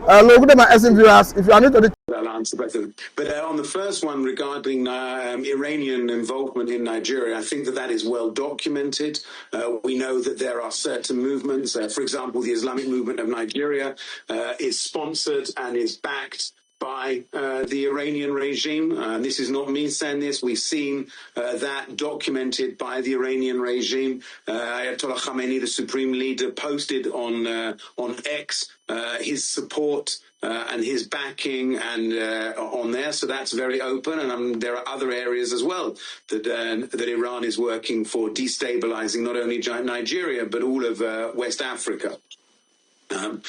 Hello, good day, my SM viewers. If you are new to the I'll answer better. But on the first one regarding Iranian involvement in Nigeria, I think that is well documented. We know that there are certain movements. For example, the Islamic movement of Nigeria is sponsored and is backed by the Iranian regime. This is not me saying this. We've seen that documented by the Iranian regime. Ayatollah Khamenei, the supreme leader, posted on X his support and his backing and on there, so that's very open. And there are other areas as well that Iran is working for destabilizing not only Nigeria but all of West Africa. Apart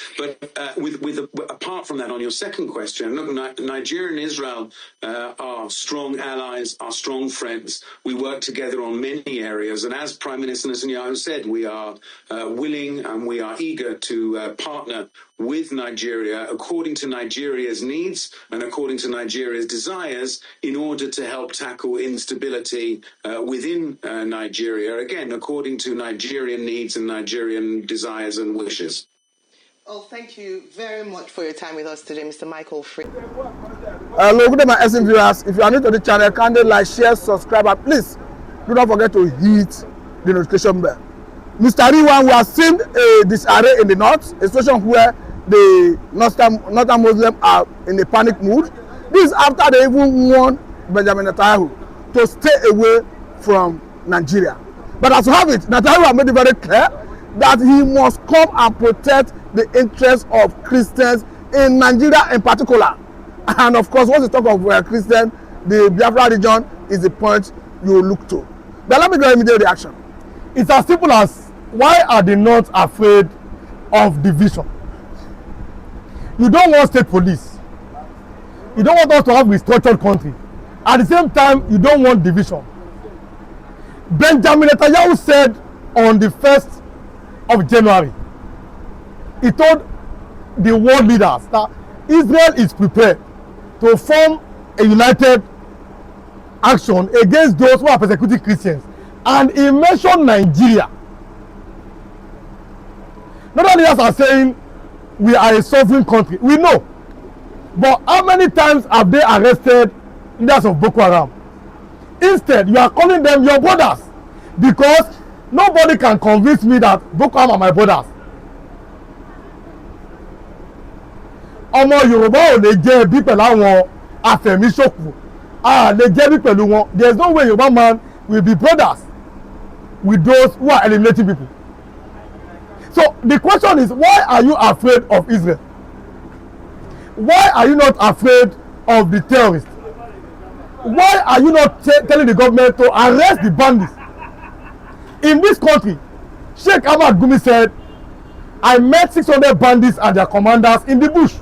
from that, on your second question, look, Nigeria and Israel are strong allies, are strong friends. We work together on many areas, and as Prime Minister Netanyahu said, we are willing and we are eager to partner with Nigeria according to Nigeria's needs and according to Nigeria's desires in order to help tackle instability within Nigeria, again, according to Nigerian needs and Nigerian desires and wishes. Well, thank you very much for your time with us today, Mr. Michael Free. Hello, good day, my SM viewers. If you are new to the channel, kindly like, share, subscribe, and please do not forget to hit the notification bell. Mr. Riwan, we have seen a disarray in the north, a situation where the northern Muslims are in a panic mood. This is after they even warned Benjamin Netanyahu to stay away from Nigeria. But as you have it, Netanyahu has made it very clear that he must come and protect the interests of Christians in Nigeria in particular. And of course, once you talk of Christian, the Biafra region is the point you look to. But let me get immediate reaction. It's as simple as, why are they not afraid of division? You don't want state police. You don't want us to have a restructured country. At the same time, you don't want division. Benjamin Netanyahu said on the 1st of January, he told the world leaders that Israel is prepared to form a united action against those who are persecuting Christians. And he mentioned Nigeria. Northern leaders are saying we are a sovereign country. We know. But how many times have they arrested leaders of Boko Haram? Instead, you are calling them your brothers, because nobody can convince me that Boko Haram are my brothers. Ọmọ Yorùbá ò lè jẹ́ ẹbí pẹ̀lú àwọn afẹ̀míṣòkù, a lè jẹ́ ẹbí pẹ̀lú wọn. There is no way Yorùbá man will be brothers with those who are eliminating people. So the question is, why are you afraid of Israel? Why are you not afraid of the terrorists? Why are you not telling the government to arrest the bandits? In this country, Sheikh Ahmad Gumi said, I met 600 bandits and their commanders in the bush.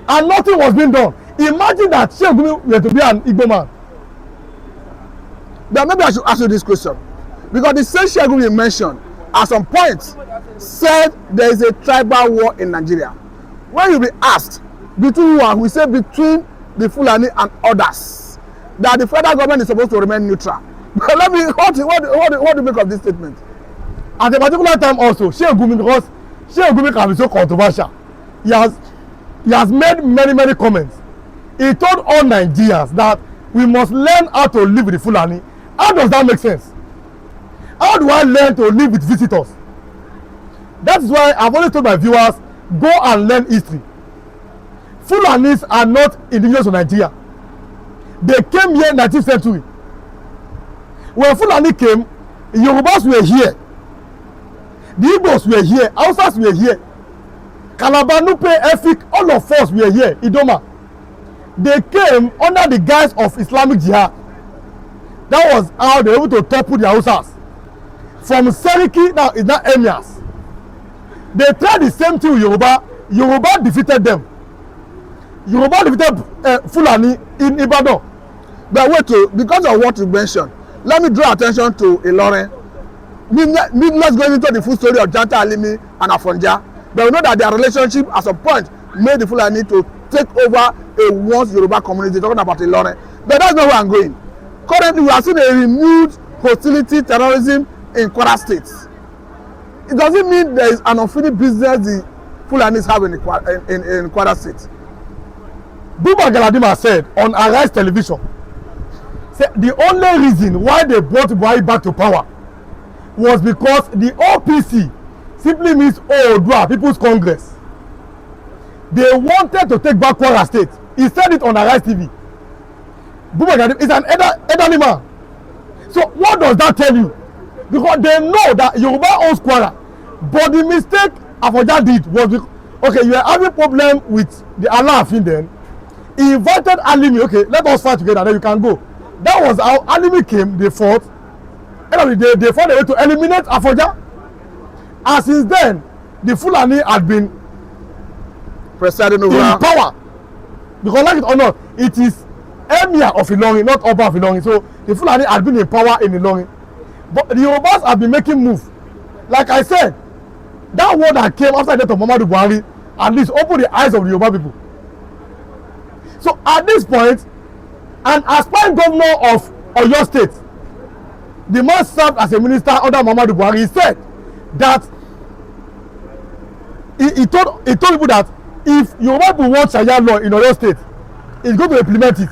And nothing was being done. Imagine that Sheikh Gumi were to be an Igbo man. But maybe I should ask you this question. Because the same Sheikh Gumi mentioned at some point said there is a tribal war in Nigeria. When you be asked between who and we say between the Fulani and others, that the federal government is supposed to remain neutral. But let me, what do you make of this statement? At a particular time also, Sheikh Gumi, because Sheikh Gumi can be so controversial, he has made many comments. He told all Nigerians that we must learn how to live with the Fulani. How does that make sense? How do I learn to live with visitors? That is why I've always told my viewers, go and learn history. Fulanis are not indigenous of Nigeria. They came here in the 19th century. When Fulani came, Yorubas were here. The Igbos were here. Hausas were here. Calabar, Nupe, Efik, all of us were here. Idoma. They came under the guise of Islamic Jihad. That was how they were able to topple the Hausas. From Seriki, now it's not Emirs. They tried the same thing with Yoruba. Yoruba defeated them. Yoruba defeated Fulani in Ibadan. But wait, because of what you mentioned, let me draw attention to Ilorin. Let's go into the full story of Janta Alimi and Afonja. But we know that their relationship at some point made the Fulani to take over a once Yoruba community, talking about Ilorin. But that's not where I'm going. Currently, we are seeing a renewed hostility, terrorism in Kwara State. It doesn't mean there is an unfinished business the Fulanis have in Kwara State. Buba Galadima said on Arise Television, said the only reason why they brought Buhari back to power was because the OPC simply means Oodua People's Congress. They wanted to take back Kwara State. He said it on Arise TV. Buba Galadima is an elderly man. So what does that tell you? Because they know that Yoruba owns Kwara, but the mistake Afoja did was because, okay, you are having problem with the Alaafin then. He invited Alimi, okay, let us fight together, then you can go. That was how Alimi came, they fought. And they found a way to eliminate Afoja. And since then, the Fulani had been presiding over in power. Because like it or not, it is Emir of Ilorin, not Oba of Ilorin. So the Fulani had been in power in Ilorin. But the Yorubas have been making moves. Like I said, that word that came after the death of Muhammadu Buhari at least opened the eyes of the Yoruba people. So at this point, an aspiring governor of Oyo State, the man served as a minister under Muhammadu Buhari, he said that he told people that if Yoruba people want Sharia law in Oyo State, he's going to implement it.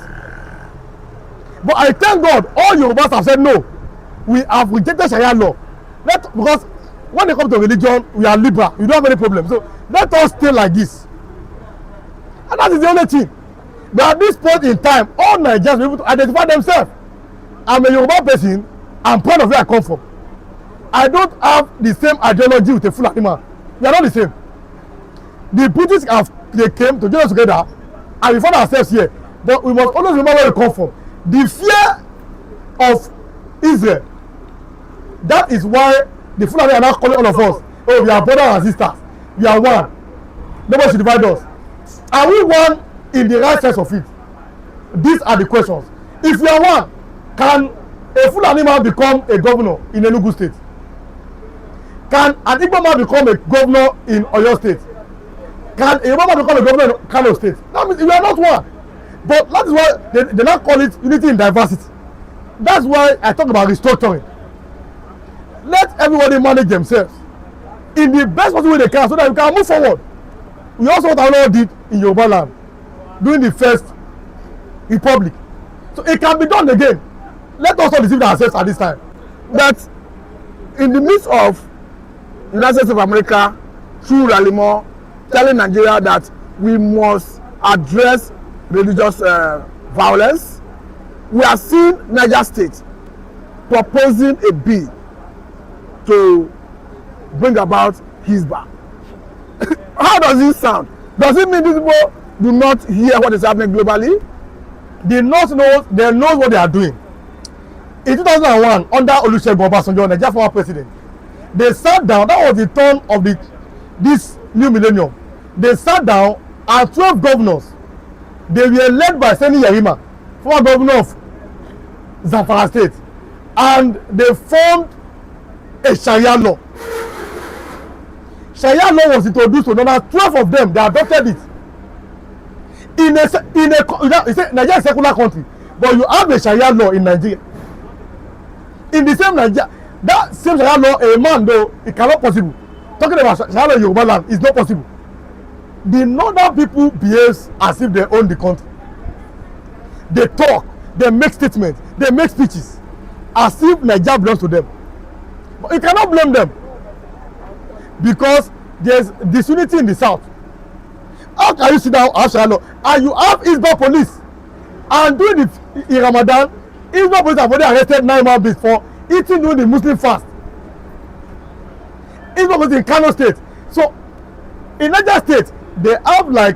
But I thank God all Yorubas have said no. We have rejected Sharia law. Because when it comes to religion, we are liberal. We don't have any problem. So let us stay like this. And that is the only thing. But at this point in time, all Nigerians will be able to identify themselves. I'm a Yoruba person. I'm proud of where I come from. I don't have the same ideology with a Fulani man. We are not the same. The British they came to join us together, and we found ourselves here. But we must always remember where we come from. The fear of Israel. That is why the Fulani are now calling all of us. Oh, we are brothers and sisters. We are one. Nobody should divide us. Are we one in the right sense of it? These are the questions. If we are one, can a Fulani man become a governor in Enugu State? Can an Igbo man become a governor in Oyo State? Can a Yoruba man become a governor in Kano State? That means we are not one. But that is why they now call it unity in diversity. That's why I talk about restructuring. Let everybody manage themselves in the best possible way they can so that we can move forward. We also what our Lord did in Yoruba land during the first republic. So it can be done again. Let us not deceive ourselves at this time. That in the midst of United States of America through Ralimo telling Nigeria that we must address religious violence, we are seeing Niger State proposing a bill to bring about Hizbah. How does this sound? Does it mean these people do not hear what is happening globally? The North knows, they know what they are doing. In 2001, under Olusegun Obasanjo, Nigeria former president, they sat down. That was the turn of this new millennium. They sat down and 12 governors. They were led by Sani Yerima, former governor of Zamfara State, and they formed a Sharia law. Sharia law was introduced to another 12 of them. They adopted it. Nigeria is a secular country, but you have a Sharia law in Nigeria. In the same Nigeria, that same Sharia law, a man though, it cannot possible. Talking about Sharia law in Yoruba land is not possible. The northern people behaves as if they own the country. They talk, they make statements, they make speeches as if Nigeria belongs to them. But you cannot blame them because there's disunity in the south. How can you sit down and have Sharia law and you have Igbos police, and during in Ramadan, Igbos police have already arrested 9 man beings for eating during the Muslim fast. Igbos police in Kano State. So in Niger State, they have like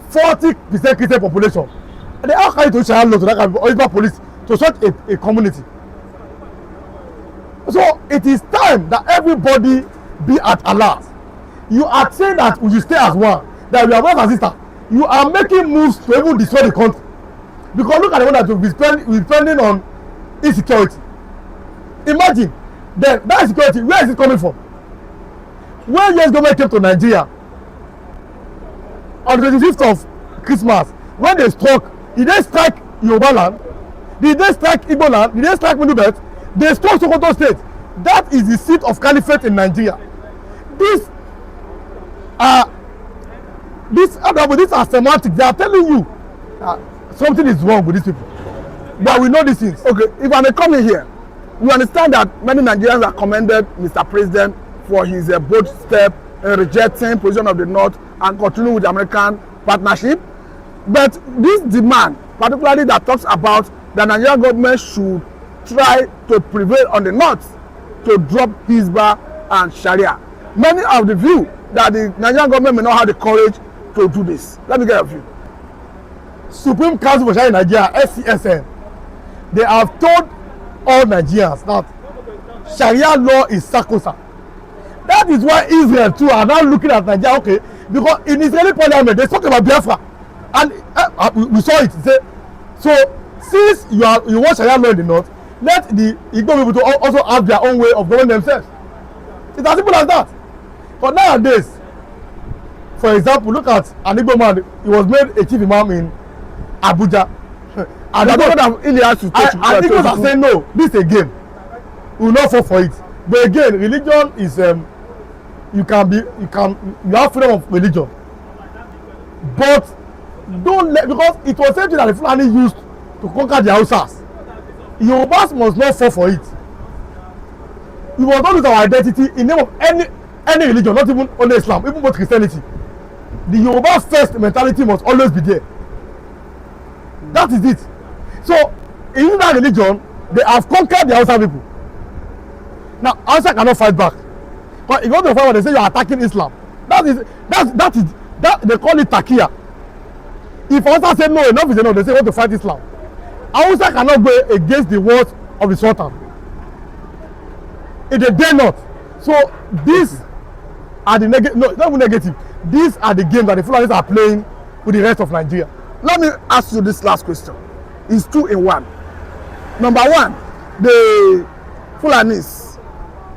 40% Christian population. And they are carrying to Sharia law to that kind of Igbos police to such a community. So it is time that everybody be at alert. You are saying that we should stay as one, that we are brothers and sisters. You are making moves to even destroy the country. Because look at the one that we're spending on insecurity. Imagine then that insecurity, where is it coming from? When US government came to Nigeria on the 25th of Christmas, when they struck, did they strike Yoruba land? Did they strike Igbo land? Did they strike Middle Belt? They struck Sokoto State. That is the seat of caliphate in Nigeria. This These are semantics. They are telling you something is wrong with these people. But we know these things. Okay, if I may come in here, we understand that many Nigerians have commended Mr. President for his bold step in rejecting position of the North and continuing with the American partnership. But this demand, particularly that talks about the Nigerian government should try to prevail on the North to drop Hizbah and Sharia. Many of the view that the Nigerian government may not have the courage to do this. Let me get a view. Supreme Council for Sharia in Nigeria, SCSN, they have told all Nigerians that Sharia law is sacrosanct. That is why Israel too are now looking at Nigeria, okay, because in Israeli parliament they talk about Biafra, and we saw it. So since you want Sharia law in the North, let the Igbo people to also have their own way of governing themselves. It's as simple as that. But nowadays, for example, look at an Igbo man. He was made a chief imam in Abuja. And Igbos are saying no, this again, we will not fall for it. But again, religion is you have freedom of religion. But don't let, because it was something that the Fulani used to conquer the Hausas. Yorubas must not fall for it. We must not lose our identity in name of any religion, not even only Islam, even both Christianity. The Yoruba first mentality must always be there. That is it. So in that religion, they have conquered the Hausa people. Now Hausa cannot fight back. But if you want to fight when they say you are attacking Islam, that they call it takia. If Hausa say no, enough is enough, they say want to fight Islam. Hausa cannot go against the words of the Sultan. If they dare not. So these are the negative, no, not even negative. These are the games that the Fulanis are playing with the rest of Nigeria. Let me ask you this last question. It's 2 in 1. Number 1, the Fulanis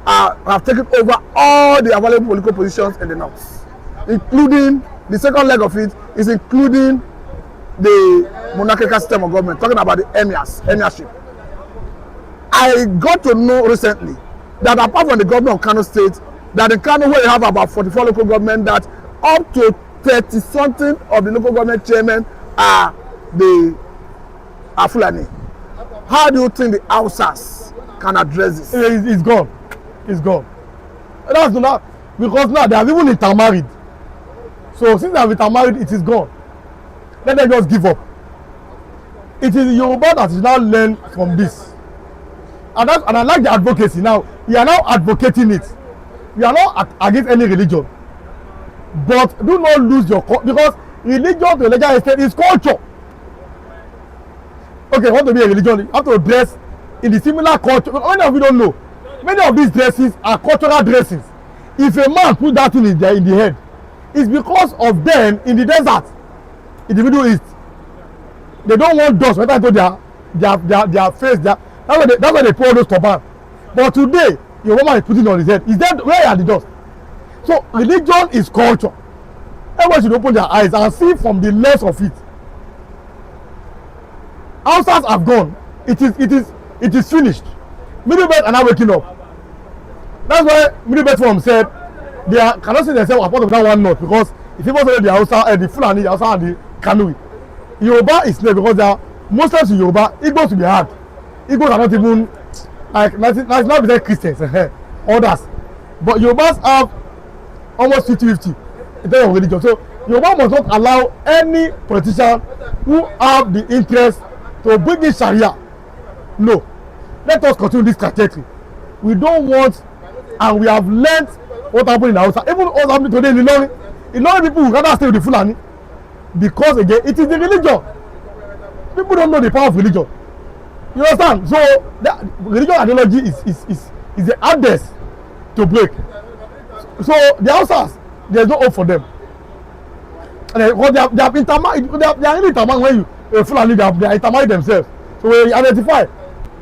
have taken over all the available political positions in the North, including the second leg of it is including the monarchical system of government, talking about the emirship. I got to know recently that apart from the government of Kano State, that in Kano where you have about 44 local government, that up to 30 something of the local government chairmen are Fulani. How do you think the Hausas can address this? It's gone. It's gone. That's not because now they have even intermarried. So since they have intermarried, it is gone. Let them just give up. It is Yoruba that is now learn from this. And I like the advocacy now. We are now advocating it. We are not against any religion. But do not lose your because religion to a legal extent is culture. Okay, want to be a religion, you have to dress in the similar culture. Many of you don't know. Many of these dresses are cultural dresses. If a man put that thing in the head, it's because of them in the desert, in the Middle East. They don't want dust when I go their face. That's why they put all those turbans. But today, your woman is putting it on his head. Is that where are the dust? So religion is culture. Everyone should open their eyes and see from the lens of it. Hausas have gone. It is finished. Middle Belt are now waking up. That's why Middle Belt Forum said they cannot see themselves as part of that one North, because if people say the Hausa and the Fulani, the Hausa and the Kanuri, Yoruba is there because they are Muslims in Yoruba. Igbos will be hard. Igbos are not even like 99% Christians, others. But Yorubas have almost 50-50 in terms of religion. So Yoruba must not allow any politician who have the interest to bring in Sharia. No. Let us continue this trajectory. We don't want, and we have learned what happened in Hausa. Even what happened today in Ilorin people would rather stay with the Fulani because again it is the religion. People don't know the power of religion. You understand? So that religion ideology is the hardest to break. So the Hausas, there's no hope for them. And because they have intermarried, they are really intermarried when you Fulani, they are intermarried themselves. So we identify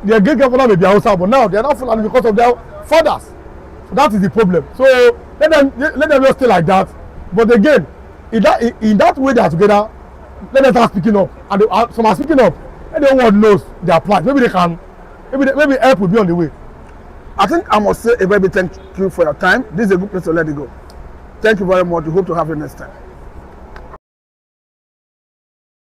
their great grandfather may be Hausa, but now they are not Fulani because of their fathers. So that is the problem. So let them just stay like that. But again, in that way they are together, let them start speaking up. And some are speaking up. And everyone knows their plans. Maybe they can, maybe help will be on the way. I think I must say a very big thank you for your time. This is a good place to let it go. Thank you very much. We hope to have you next time.